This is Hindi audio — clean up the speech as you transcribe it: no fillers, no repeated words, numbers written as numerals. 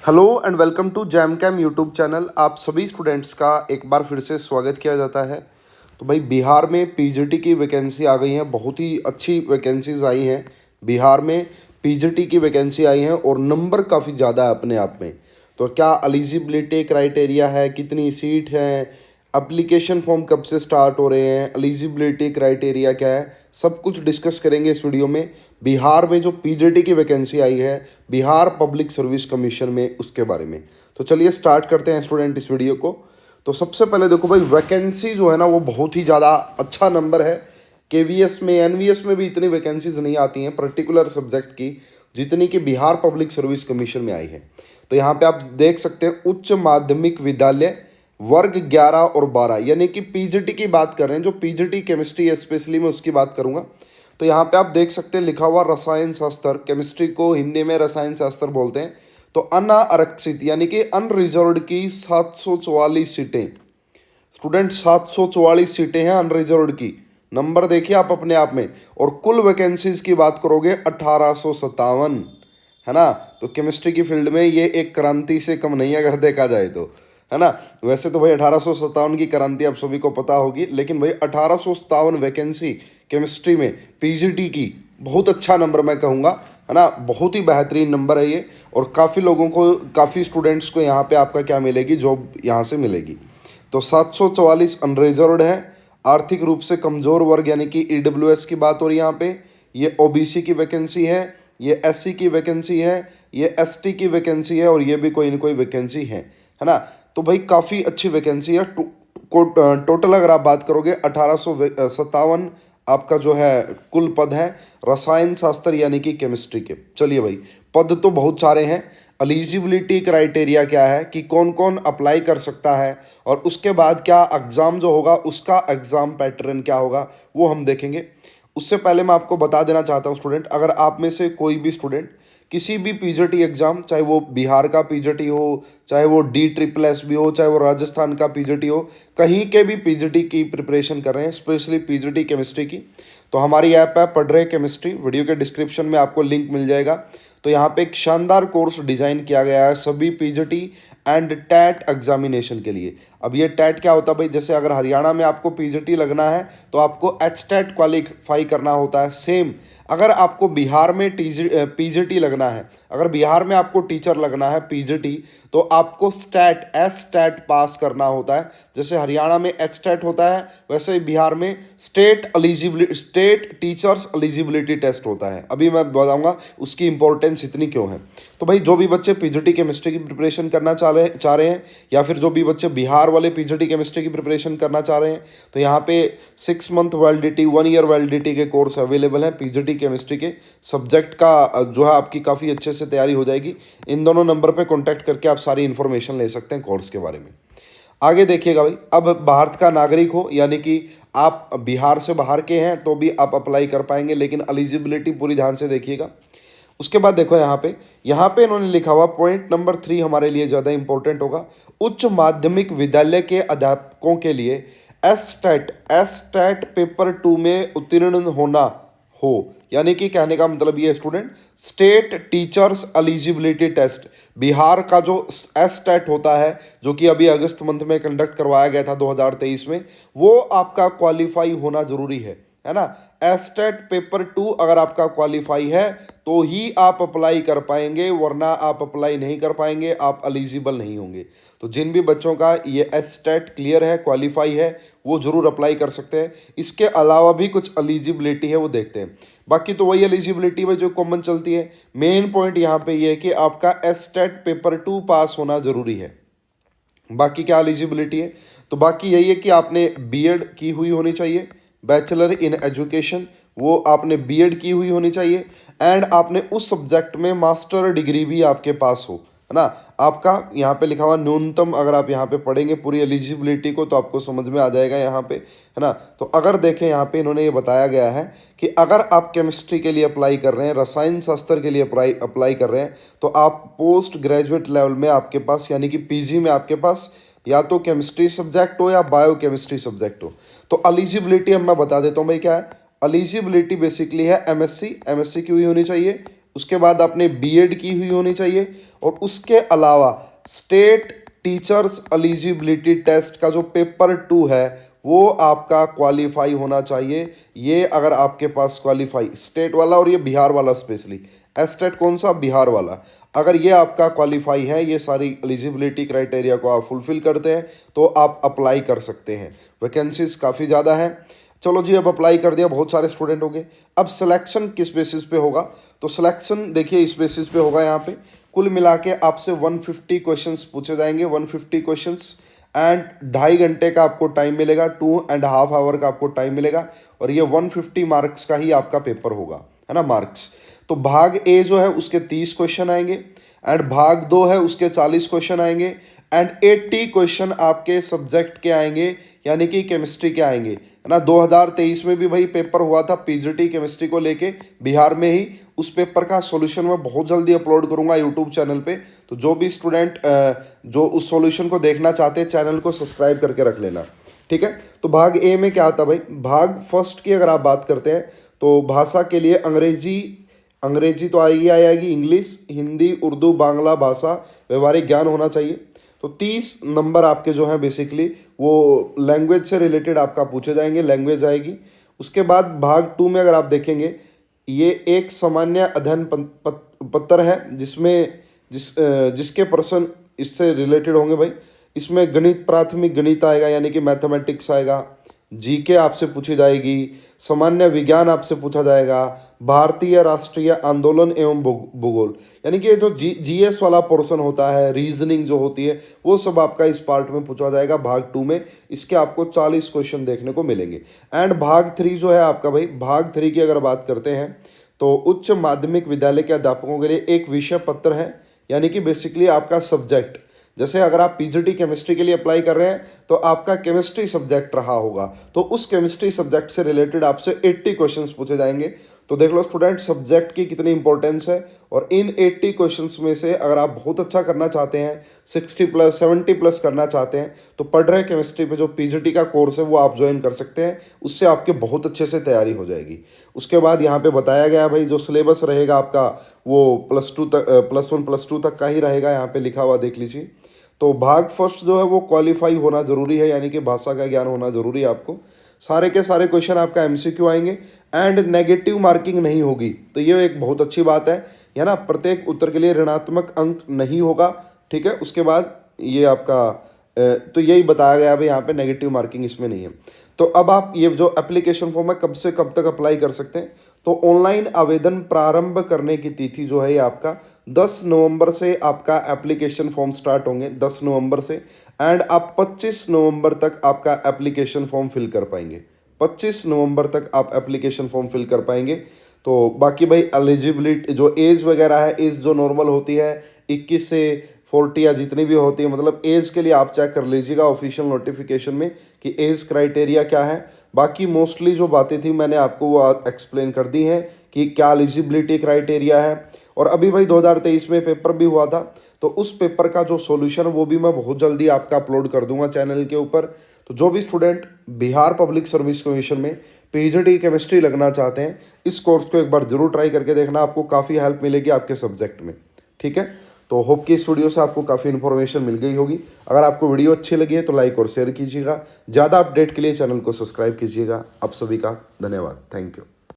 Hello and welcome to jam cam YouTube channel. आप सभी स्टूडेंट्स का एक बार फिर से स्वागत किया जाता है। तो भाई बिहार में पीजीटी की वैकेंसी आ गई है, बहुत ही अच्छी वैकेंसीज आई हैं। बिहार में पीजीटी की वैकेंसी आई है और नंबर काफ़ी ज़्यादा है अपने आप में। तो क्या एलिजिबिलिटी क्राइटेरिया है, कितनी सीट है, एप्लीकेशन फॉर्म कब से स्टार्ट हो रहे हैं, एलिजिबिलिटी क्राइटेरिया क्या है, सब कुछ डिस्कस करेंगे इस वीडियो में। बिहार में जो पीजीटी की वैकेंसी आई है बिहार पब्लिक सर्विस कमीशन में, उसके बारे में। तो चलिए स्टार्ट करते हैं स्टूडेंट इस वीडियो को। तो सबसे पहले देखो भाई, वैकेंसी जो है ना वो बहुत ही ज़्यादा अच्छा नंबर है। केवीएस में, एनवीएस में भी इतनी वैकेंसीज नहीं आती हैं पर्टिकुलर सब्जेक्ट की जितनी कि बिहार पब्लिक सर्विस कमीशन में आई है। तो यहाँ पे आप देख सकते हैं उच्च माध्यमिक विद्यालय वर्ग 11 और 12, यानी कि पीजीटी की बात कर रहे हैं। जो पीजीटी केमिस्ट्री है स्पेशली मैं उसकी बात करूंगा। तो यहाँ पे आप देख सकते हैं लिखा हुआ रसायन शास्त्र, केमिस्ट्री को हिंदी में रसायन शास्त्र बोलते हैं। तो अनारक्षित यानी कि अनरिजर्व्ड की 744 सीटें। स्टूडेंट 744 सीटें हैं अनरिजर्व्ड की। नंबर देखिए आप अपने आप में। और कुल वैकेंसीज की बात करोगे 1857, है ना। तो केमिस्ट्री की फील्ड में ये एक क्रांति से कम नहीं है अगर देखा जाए तो, है ना। वैसे तो भाई 1857 की क्रांति आप सभी को पता होगी, लेकिन भाई 1857 वैकेंसी केमिस्ट्री में पीजीटी की, बहुत अच्छा नंबर मैं कहूँगा, है ना। बहुत ही बेहतरीन नंबर है ये। और काफ़ी लोगों को, काफ़ी स्टूडेंट्स को यहाँ पे आपका क्या मिलेगी, जॉब यहाँ से मिलेगी। तो 744 अनरिजर्व्ड है। आर्थिक रूप से कमजोर वर्ग यानी कि ईडब्ल्यूएस की बात हो रही है यहाँ पे। ये ओबीसी की वैकेंसी है, ये एससी की वैकेंसी है, ये एसटी की वैकेंसी है और ये भी कोई ना कोई वैकेंसी है ना। तो भाई काफ़ी अच्छी वैकेंसी है। टोटल अगर आप बात करोगे 1857 आपका जो है कुल पद है रसायन शास्त्र यानी कि केमिस्ट्री के। चलिए भाई, पद तो बहुत सारे हैं। एलिजिबिलिटी क्राइटेरिया क्या है कि कौन कौन अप्लाई कर सकता है, और उसके बाद क्या एग्ज़ाम जो होगा उसका एग्ज़ाम पैटर्न क्या होगा वो हम देखेंगे। उससे पहले मैं आपको बता देना चाहता हूँ स्टूडेंट, अगर आप में से कोई भी स्टूडेंट किसी भी पीजीटी एग्ज़ाम, चाहे वो बिहार का पीजीटी हो, चाहे वो DSSS भी हो, चाहे वो राजस्थान का पीजीटी हो, कहीं के भी पीजीटी की प्रिपरेशन कर रहे हैं, स्पेशली पीजीटी केमिस्ट्री की, तो हमारी ऐप है पढ़ रहे केमिस्ट्री। वीडियो के डिस्क्रिप्शन में आपको लिंक मिल जाएगा। तो यहाँ पे एक शानदार कोर्स डिजाइन किया गया है सभी पीजीटी एंड टैट एग्जामिनेशन के लिए। अब ये टैट क्या होता है भाई, जैसे अगर हरियाणा में आपको पीजीटी लगना है तो आपको एचटेट क्वालिफाई करना होता है। सेम अगर आपको बिहार में पीजीटी लगना है, अगर बिहार में आपको टीचर लगना है पीजीटी, तो आपको स्टैट पास करना होता है। जैसे हरियाणा में एचटेट होता है, वैसे ही बिहार में स्टेट टीचर्स एलिजिबिलिटी टेस्ट होता है। अभी मैं बताऊंगा उसकी इंपॉर्टेंस इतनी क्यों है। तो भाई जो भी बच्चे पीजीटी केमिस्ट्री की प्रिपरेशन करना चाह रहे हैं, या फिर जो भी बच्चे बिहार वाले पीजीटी केमिस्ट्री की प्रिपरेशन करना चाह रहे हैं, तो यहाँ पे 6 मंथ वैलिडिटी, 1 ईयर वैलिडिटी के कोर्स अवेलेबल हैं पीजीटी केमिस्ट्री के। सब्जेक्ट का जो है आपकी काफ़ी अच्छे से तैयारी हो जाएगी। इन दोनों नंबर पे कांटेक्ट करके आप सारी इन्फॉर्मेशन ले सकते हैं कोर्स के बारे में। आगे देखिएगा भाई, अब भारत का नागरिक हो यानी कि आप बिहार से बाहर के हैं तो भी आप अप्लाई कर पाएंगे, लेकिन एलिजिबिलिटी पूरी ध्यान से देखिएगा। उसके बाद देखो यहाँ पे इन्होंने लिखा हुआ पॉइंट नंबर 3 हमारे लिए ज़्यादा इंपॉर्टेंट होगा। उच्च माध्यमिक विद्यालय के अध्यापकों के लिए एसटेट पेपर 2 में उत्तीर्ण होना हो, यानी कि कहने का मतलब ये student, state teachers eligibility test, Bihar का जो एसटेट होता है जो कि अभी अगस्त मंथ में कंडक्ट करवाया गया था 2023 में, वो आपका क्वालिफाई होना जरूरी है ना। एसटेट पेपर 2 अगर आपका क्वालिफाई है तो ही आप अप्लाई कर पाएंगे, वरना आप अप्लाई नहीं कर पाएंगे, आप एलिजिबल नहीं होंगे। तो जिन भी बच्चों का ये एसटेट क्लियर है, क्वालिफाई है, वो जरूर अप्लाई कर सकते हैं। इसके अलावा भी कुछ एलिजिबिलिटी है वो देखते हैं। बाकी तो वही एलिजिबिलिटी में जो कॉमन चलती है। मेन पॉइंट यहाँ पे ये है कि आपका एसटेट पेपर 2 पास होना जरूरी है। बाकी क्या एलिजिबिलिटी है, तो बाकी यही है कि आपने बीएड की हुई होनी चाहिए, बैचलर इन एजुकेशन, वो आपने बीएड की हुई होनी चाहिए, एंड आपने उस सब्जेक्ट में मास्टर डिग्री भी आपके पास हो, है ना। आपका यहाँ पे लिखा हुआ न्यूनतम, अगर आप यहाँ पे पढ़ेंगे पूरी एलिजिबिलिटी को तो आपको समझ में आ जाएगा यहाँ पे, है ना। तो अगर देखें यहाँ पे इन्होंने ये बताया गया है कि अगर आप केमिस्ट्री के लिए अप्लाई कर रहे हैं, रसायन शास्त्र के लिए अप्लाई कर रहे हैं, तो आप पोस्ट ग्रेजुएट लेवल में आपके पास यानी कि पीजी में आपके पास या तो केमिस्ट्री सब्जेक्ट हो या बायो केमिस्ट्री सब्जेक्ट हो। तो एलिजिबिलिटी अब मैं बता देता हूँ भाई क्या है। एलिजिबिलिटी बेसिकली है एमएससी की हुई होनी चाहिए, उसके बाद आपने बीएड की हुई होनी चाहिए, और उसके अलावा स्टेट टीचर्स एलिजिबिलिटी टेस्ट का जो पेपर 2 है वो आपका क्वालिफाई होना चाहिए। ये अगर आपके पास क्वालिफाई स्टेट वाला और ये बिहार वाला स्पेशली, स्टेट कौन सा, बिहार वाला, अगर ये आपका क्वालिफाई है, ये सारी एलिजिबिलिटी क्राइटेरिया को आप फुलफिल करते हैं तो आप अप्लाई कर सकते हैं। वैकेंसीज काफ़ी ज़्यादा है। चलो जी, अब अप्लाई कर दिया, बहुत सारे स्टूडेंट हो गए। अब सिलेक्शन किस बेसिस पे होगा, तो सिलेक्शन देखिए इस बेसिस पे होगा। यहाँ पे कुल मिला के आपसे 150 क्वेश्चंस पूछे जाएंगे, 150 क्वेश्चंस एंड 2.5 घंटे का आपको टाइम मिलेगा, 2.5 आवर का आपको टाइम मिलेगा और ये 150 मार्क्स का ही आपका पेपर होगा, है ना, मार्क्स। तो भाग ए जो है उसके 30 क्वेश्चन आएंगे एंड भाग 2 है उसके 40 क्वेश्चन आएंगे एंड 80 क्वेश्चन आपके सब्जेक्ट के आएंगे, यानी कि केमिस्ट्री के आएंगे, है ना। 2023 में भी भाई पेपर हुआ था पीजीटी केमिस्ट्री को लेके बिहार में ही। उस पेपर का सॉल्यूशन मैं बहुत जल्दी अपलोड करूंगा यूट्यूब चैनल पे, तो जो भी स्टूडेंट जो उस सॉल्यूशन को देखना चाहते हैं चैनल को सब्सक्राइब करके रख लेना, ठीक है। तो भाग ए में क्या आता भाई, भाग फर्स्ट की अगर आप बात करते हैं तो भाषा के लिए अंग्रेजी तो आएगी, इंग्लिश, हिंदी, उर्दू, बांग्ला भाषा, व्यवहारिक ज्ञान होना चाहिए। तो 30 नंबर आपके जो हैं बेसिकली वो लैंग्वेज से रिलेटेड आपका पूछे जाएंगे, लैंग्वेज आएगी। उसके बाद भाग 2 में अगर आप देखेंगे ये एक सामान्य अध्ययन पत्र है जिसके प्रश्न इससे रिलेटेड होंगे भाई। इसमें गणित, प्राथमिक गणित आएगा यानी कि मैथमेटिक्स आएगा, जीके आपसे पूछी जाएगी, सामान्य विज्ञान आपसे पूछा जाएगा, भारतीय राष्ट्रीय आंदोलन एवं भूगोल, यानी कि जो जीएस वाला पोर्शन होता है, रीजनिंग जो होती है, वो सब आपका इस पार्ट में पूछा जाएगा भाग 2 में। इसके आपको 40 क्वेश्चन देखने को मिलेंगे। एंड भाग 3 जो है आपका भाई, भाग 3 की अगर बात करते हैं तो उच्च माध्यमिक विद्यालय के अध्यापकों के लिए एक विषय पत्र है, यानी कि बेसिकली आपका सब्जेक्ट। जैसे अगर आप पीजीटी केमिस्ट्री के लिए अप्लाई कर रहे हैं तो आपका केमिस्ट्री सब्जेक्ट रहा होगा, तो उस केमिस्ट्री सब्जेक्ट से रिलेटेड आपसे 80 क्वेश्चंस पूछे जाएंगे। तो देख लो स्टूडेंट सब्जेक्ट की कितनी इंपॉर्टेंस है। और इन 80 क्वेश्चंस में से अगर आप बहुत अच्छा करना चाहते हैं, 60+ 70+ करना चाहते हैं, तो पढ़ रहे केमिस्ट्री पे जो पीजीटी का कोर्स है वो आप ज्वाइन कर सकते हैं। उससे आपके बहुत अच्छे से तैयारी हो जाएगी। उसके बाद यहाँ पे बताया गया भाई जो सिलेबस रहेगा आपका वो +2 तक, +1 +2 तक का ही रहेगा, यहाँ पे लिखा हुआ देख लीजिए। तो भाग फर्स्ट जो है वो क्वालिफाई होना जरूरी है, यानी कि भाषा का ज्ञान होना जरूरी है आपको। सारे के सारे क्वेश्चन आपका एमसीक्यू आएंगे एंड नेगेटिव मार्किंग नहीं होगी, तो ये एक बहुत अच्छी बात है ना। प्रत्येक उत्तर के लिए ऋणात्मक अंक नहीं होगा, ठीक है। उसके बाद ये आपका तो यही बताया गया भाई, यहाँ पे नेगेटिव मार्किंग इसमें नहीं है। तो अब आप ये जो एप्लीकेशन फॉर्म है कब से कब तक अप्लाई कर सकते हैं, तो ऑनलाइन आवेदन प्रारंभ करने की तिथि जो है ये आपका 10 नवंबर से आपका एप्लीकेशन फॉर्म स्टार्ट होंगे, 10 नवंबर से। एंड आप 25 नवंबर तक आपका एप्लीकेशन फॉर्म फिल कर पाएंगे, 25 नवंबर तक आप एप्लीकेशन फॉर्म फिल कर पाएंगे। तो बाकी भाई एलिजिबिलिटी जो एज वगैरह है, एज जो नॉर्मल होती है 21 से 40 या जितनी भी होती है, मतलब एज के लिए आप चेक कर लीजिएगा ऑफिशियल नोटिफिकेशन में कि एज क्राइटेरिया क्या है। बाकी मोस्टली जो बातें थी मैंने आपको वो एक्सप्लेन कर दी हैं कि क्या एलिजिबिलिटी क्राइटेरिया है। और अभी भाई 2023 में पेपर भी हुआ था, तो उस पेपर का जो सॉल्यूशन वो भी मैं बहुत जल्दी आपका अपलोड कर दूंगा चैनल के ऊपर। तो जो भी student Bihar public service commission में पीजीटी केमिस्ट्री लगना चाहते हैं, इस कोर्स को एक बार जरूर ट्राई करके देखना, आपको काफ़ी हेल्प मिलेगी आपके सब्जेक्ट में, ठीक है। तो होप कि इस वीडियो से आपको काफ़ी इन्फॉर्मेशन मिल गई होगी। अगर आपको वीडियो अच्छी लगी है तो लाइक और शेयर कीजिएगा। ज़्यादा अपडेट के लिए चैनल को सब्सक्राइब कीजिएगा। आप सभी का धन्यवाद, थैंक यू।